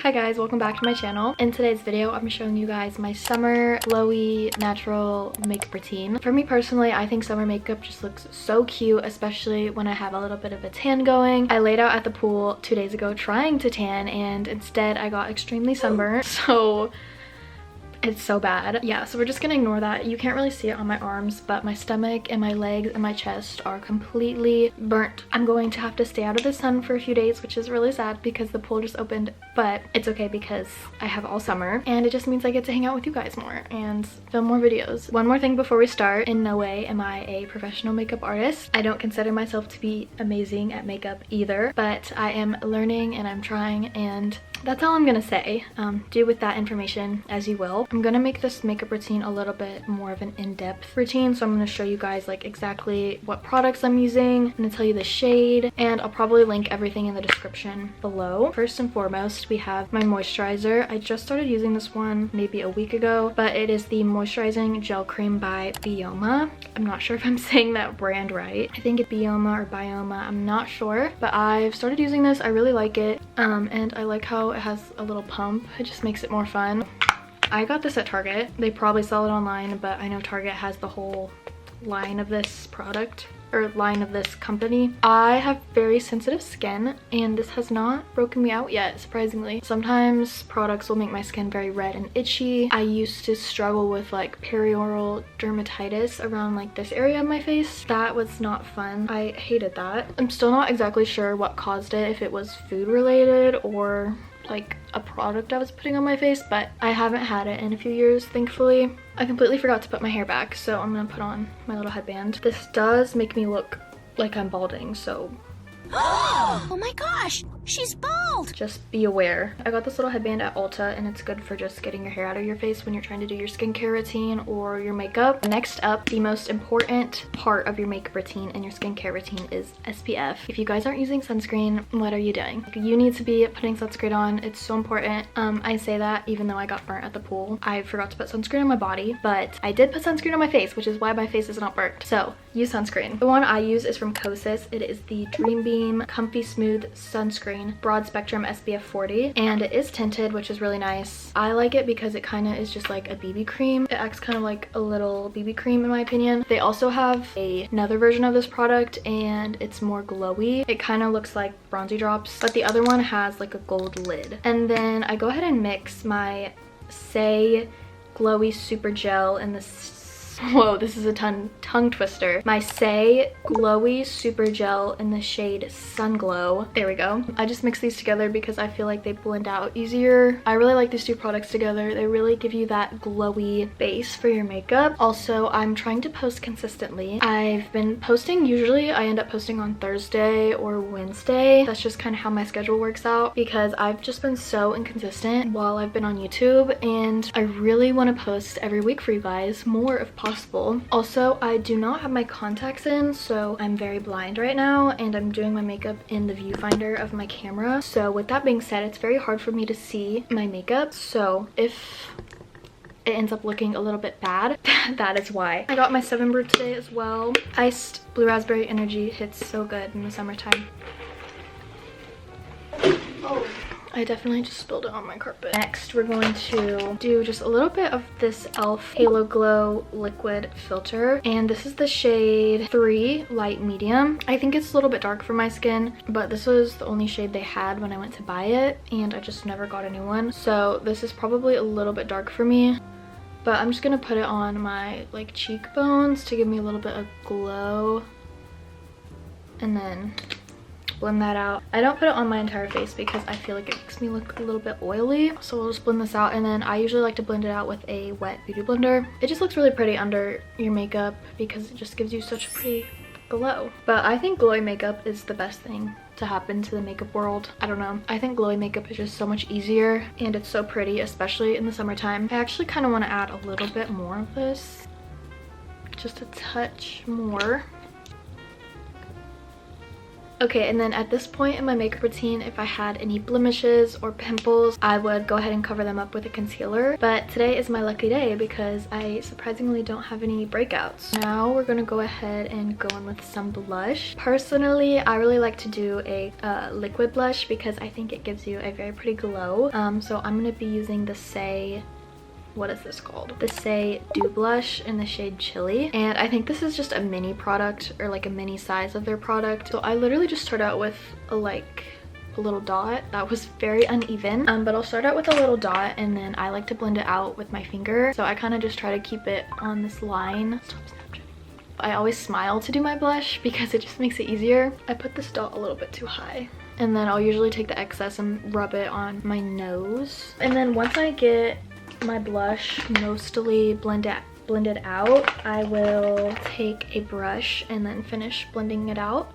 Hi guys, welcome back to my channel. In today's video, I'm showing you guys my summer glowy natural makeup routine. For me personally, I think summer makeup just looks so cute, especially when I have a little bit of a tan going. I laid out at the pool 2 days ago trying to tan, and instead I got extremely sunburned, so it's so bad. Yeah, so we're just gonna ignore that. You can't really see it on my arms, but my stomach and my legs and my chest are completely burnt. I'm going to have to stay out of the sun for a few days, which is really sad because the pool just opened, but it's okay because I have all summer and it just means I get to hang out with you guys more and film more videos. One more thing before we start, in no way am I a professional makeup artist. I don't consider myself to be amazing at makeup either, but I am learning and I'm trying, and that's all I'm gonna say. Do with that information as you will. I'm gonna make this makeup routine a little bit more of an in-depth routine, so I'm gonna show you guys like exactly what products I'm using. I'm gonna tell you the shade, and I'll probably link everything in the description below. First and foremost, we have my moisturizer. I just started using this one maybe a week ago, but it is the moisturizing gel cream by Bioma. I'm not sure if I'm saying that brand right. I think it's Bioma or Bioma, I'm not sure, but I've started using this. I really like it, and I like how it has a little pump. It just makes it more fun. I got this at Target. They probably sell it online, but I know Target has the whole line of this product, or line of this company. I have very sensitive skin, and this has not broken me out yet, surprisingly. Sometimes products will make my skin very red and itchy. I used to struggle with like perioral dermatitis around like this area of my face. That was not fun. I hated that. I'm still not exactly sure what caused it, if it was food related or like a product I was putting on my face, but I haven't had it in a few years, thankfully. I completely forgot to put my hair back, so I'm gonna put on my little headband. This does make me look like I'm balding, so oh my gosh, she's bald! just be aware. I got this little headband at Ulta, and it's good for just getting your hair out of your face when you're trying to do your skincare routine or your makeup. Next up, the most important part of your makeup routine and your skincare routine is SPF. If you guys aren't using sunscreen, what are you doing? You need to be putting sunscreen on. It's so important. I say that even though I got burnt at the pool. I forgot to put sunscreen on my body, but I did put sunscreen on my face, which is why my face is not burnt. So use sunscreen. The one I use is from Kosas. It is the Dream Beam Comfy Smooth Sunscreen Broad Spectrum SPF 40, and it is tinted, which is really nice. I like it because it kind of is just like a BB cream. It acts kind of like a little BB cream in my opinion. They also have another version of this product, and it's more glowy. It kind of looks like bronzy drops, but the other one has like a gold lid. And then I go ahead and mix my Say Glowy Super Gel in this. Whoa, this is a tongue twister. My Say Glowy Super Gel in the shade Sun Glow. There we go. I just mix these together because I feel like they blend out easier. I really like these two products together. They really give you that glowy base for your makeup. Also, I'm trying to post consistently. I've been posting, usually I end up posting on Thursday or Wednesday. That's just kind of how my schedule works out because I've just been so inconsistent while I've been on YouTube, and I really want to post every week for you guys, more if possible. Also, I do not have my contacts in, so I'm very blind right now, and I'm doing my makeup in the viewfinder of my camera. So with that being said, it's very hard for me to see my makeup, so if it ends up looking a little bit bad, that is why. I got my 7 Brew today as well. Iced Blue Raspberry Energy hits so good in the summertime. Oh, I definitely just spilled it on my carpet. Next, we're going to do just a little bit of this e.l.f. Halo Glow Liquid Filter. And this is the shade 3 Light Medium. I think it's a little bit dark for my skin, but this was the only shade they had when I went to buy it, and I just never got a new one. So this is probably a little bit dark for me, but I'm just gonna put it on my like cheekbones to give me a little bit of glow, and then blend that out. I don't put it on my entire face because I feel like it makes me look a little bit oily, so we'll just blend this out. And then I usually like to blend it out with a wet beauty blender. It just looks really pretty under your makeup because it just gives you such a pretty glow. But I think glowy makeup is the best thing to happen to the makeup world. I don't know, I think glowy makeup is just so much easier, and it's so pretty, especially in the summertime. I actually kind of want to add a little bit more of this, just a touch more. Okay, and then at this point in my makeup routine, if I had any blemishes or pimples, I would go ahead and cover them up with a concealer. But today is my lucky day because I surprisingly don't have any breakouts. Now we're gonna go ahead and go in with some blush. Personally, I really like to do a liquid blush because I think it gives you a very pretty glow. So I'm gonna be using the what is this called? The Say Dew Blush in the shade Chili. And I think this is just a mini product, or like a mini size of their product. So I literally just start out with a little dot. That was very uneven, but I'll start out with a little dot and then I like to blend it out with my finger. So I kind of just try to keep it on this line. I always smile to do my blush because it just makes it easier. I put this dot a little bit too high. And then I'll usually take the excess and rub it on my nose. And then once I get my blush mostly blended out, I will take a brush and then finish blending it out.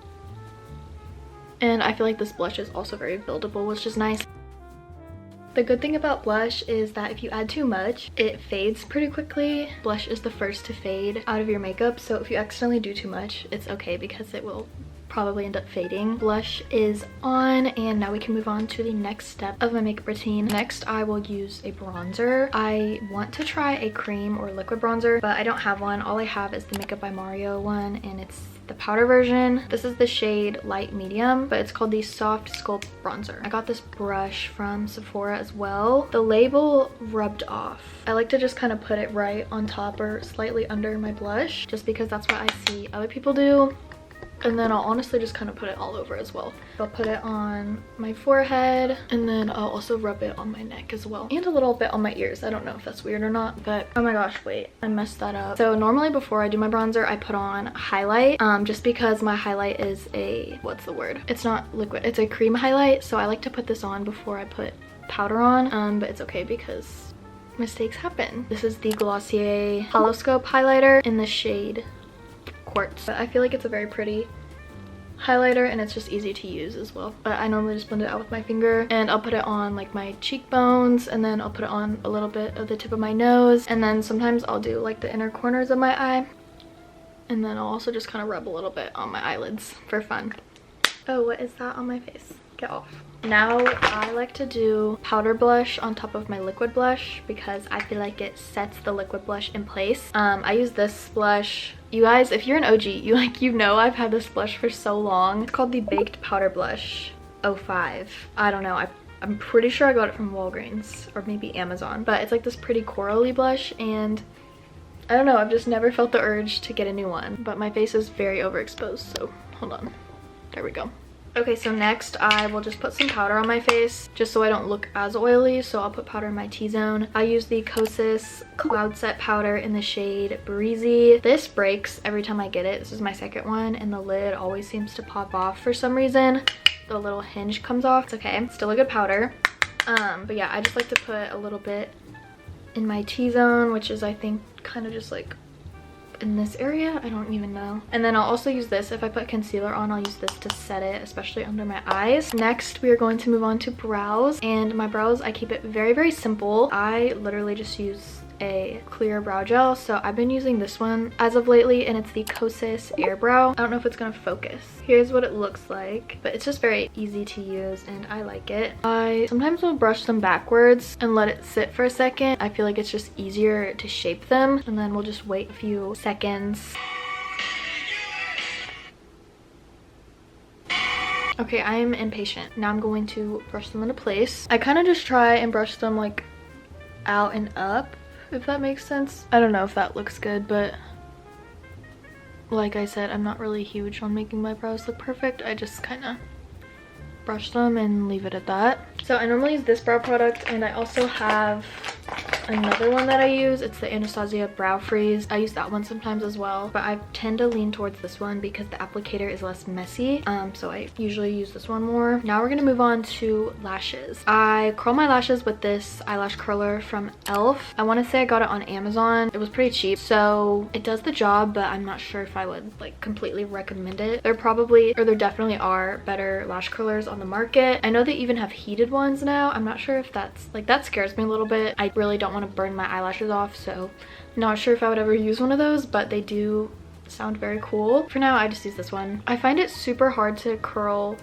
And I feel like this blush is also very buildable, which is nice. The good thing about blush is that if you add too much, it fades pretty quickly. Blush is the first to fade out of your makeup, so if you accidentally do too much, it's okay because it will probably end up fading. Blush is on, and now we can move on to the next step of my makeup routine. Next, I will use a bronzer. I want to try a cream or liquid bronzer, but I don't have one. All I have is the Makeup by Mario one, and it's the powder version. This is the shade Light Medium, but it's called the Soft Sculpt Bronzer. I got this brush from Sephora as well. The label rubbed off. I like to just kind of put it right on top or slightly under my blush, just because that's what I see other people do. And then I'll honestly just kind of put it all over as well. I'll put it on my forehead, and then I'll also rub it on my neck as well. And a little bit on my ears. I don't know if that's weird or not, but oh my gosh, wait, I messed that up. So normally before I do my bronzer, I put on highlight, just because my highlight is a, what's the word? It's not liquid, it's a cream highlight. So I like to put this on before I put powder on, but it's okay because mistakes happen. This is the Glossier Hollow Scope highlighter in the shade Quartz. But I feel like it's a very pretty highlighter and it's just easy to use as well. But I normally just blend it out with my finger, and I'll put it on like my cheekbones, and then I'll put it on a little bit of the tip of my nose, and then sometimes I'll do like the inner corners of my eye, and then I'll also just kind of rub a little bit on my eyelids for fun. Oh, what is that on my face? Get off. Now I like to do powder blush on top of my liquid blush because I feel like it sets the liquid blush in place. I use this blush. You guys, if you're an OG, you know I've had this blush for so long. It's called the Baked Powder Blush 05. I don't know. I'm pretty sure I got it from Walgreens or maybe Amazon, but it's like this pretty corally blush, and I don't know, I've just never felt the urge to get a new one, but my face is very overexposed, so hold on. There we go. Okay, so next I will just put some powder on my face just so I don't look as oily, so I'll put powder in my T-zone. I use the Kosas Cloud Set powder in the shade Breezy. This breaks every time I get it. This is my second one, and the lid always seems to pop off for some reason. The little hinge comes off. It's okay, it's still a good powder. But yeah, I just like to put a little bit in my T-zone, which is I think kind of just like in this area, I don't even know. And then I'll also use this. If I put concealer on, I'll use this to set it, especially under my eyes. Next, we are going to move on to brows, and my brows, I keep it very, very simple. I literally just use a clear brow gel, so I've been using this one as of lately, and it's the Kosas Air Brow. I don't know if it's gonna focus. Here's what it looks like, but it's just very easy to use and I like it. I sometimes will brush them backwards and let it sit for a second. I feel like it's just easier to shape them, and then we'll just wait a few seconds. Okay, I am impatient. Now I'm going to brush them into place. I kind of just try and brush them like out and up, if that makes sense. I don't know if that looks good, but like I said, I'm not really huge on making my brows look perfect. I just kind of brush them and leave it at that. So I normally use this brow product, and I also have another one that I use. It's the Anastasia Brow Freeze. I use that one sometimes as well, but I tend to lean towards this one because the applicator is less messy, so I usually use this one more. Now we're gonna move on to lashes. I curl my lashes with this eyelash curler from e.l.f. I want to say I got it on Amazon. It was pretty cheap, so it does the job, but I'm not sure if I would like completely recommend it. There definitely are better lash curlers on the market. I know they even have heated ones now. I'm not sure if that's like, that scares me a little bit. I really don't want to burn my eyelashes off, so I'm not sure if I would ever use one of those, but they do sound very cool. For now, I just use this one. I find it super hard to curl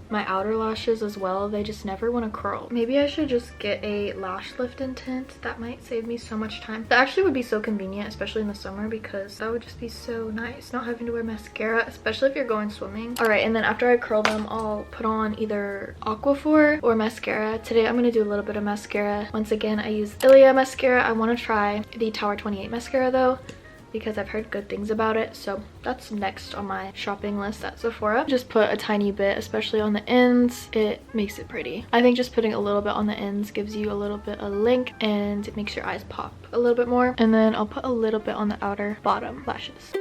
my outer lashes as well. They just never want to curl. Maybe I should just get a lash lift and tint. That might save me so much time. That actually would be so convenient, especially in the summer, because that would just be so nice not having to wear mascara, especially if you're going swimming. All right, and then after I curl them, I'll put on either Aquaphor or mascara. Today I'm going to do a little bit of mascara. Once again, I use Ilia mascara. I want to try the Tower 28 mascara though, because I've heard good things about it. So that's next on my shopping list at Sephora. Just put a tiny bit, especially on the ends. It makes it pretty. I think just putting a little bit on the ends gives you a little bit of length and it makes your eyes pop a little bit more. And then I'll put a little bit on the outer bottom lashes.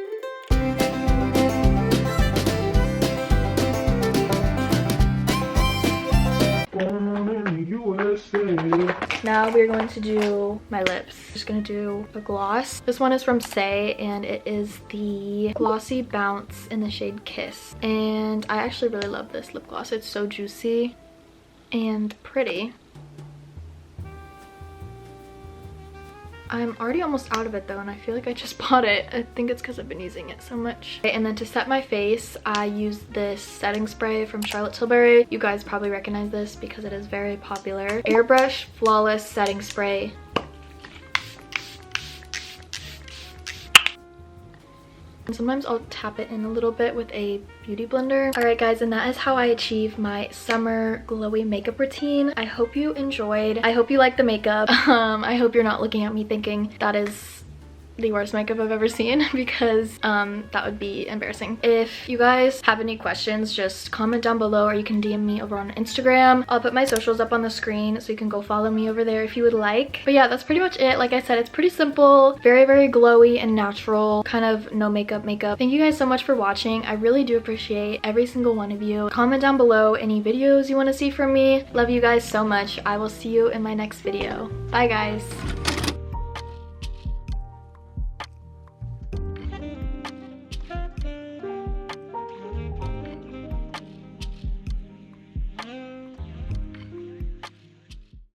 Now we're going to do my lips. Just gonna do a gloss. This one is from Say and it is the Glossy Bounce in the shade Kiss. And I actually really love this lip gloss. It's so juicy and pretty. I'm already almost out of it though, and I feel like I just bought it. I think it's because I've been using it so much. Okay, and then to set my face, I use this setting spray from Charlotte Tilbury. You guys probably recognize this because it is very popular. Airbrush Flawless Setting Spray. And sometimes I'll tap it in a little bit with a beauty blender. All right guys, and that is how I achieve my summer glowy makeup routine. I hope you enjoyed. I hope you like the makeup. I hope you're not looking at me thinking that is the worst makeup I've ever seen, because that would be embarrassing. If you guys have any questions, just comment down below or you can DM me over on Instagram. I'll put my socials up on the screen so you can go follow me over there if you would like. But yeah, that's pretty much it. Like I said, it's pretty simple, very, very glowy and natural, kind of no makeup. Thank you guys so much for watching. I really do appreciate every single one of you. Comment down below any videos you want to see from me. Love you guys so much. I will see you in my next video. Bye guys.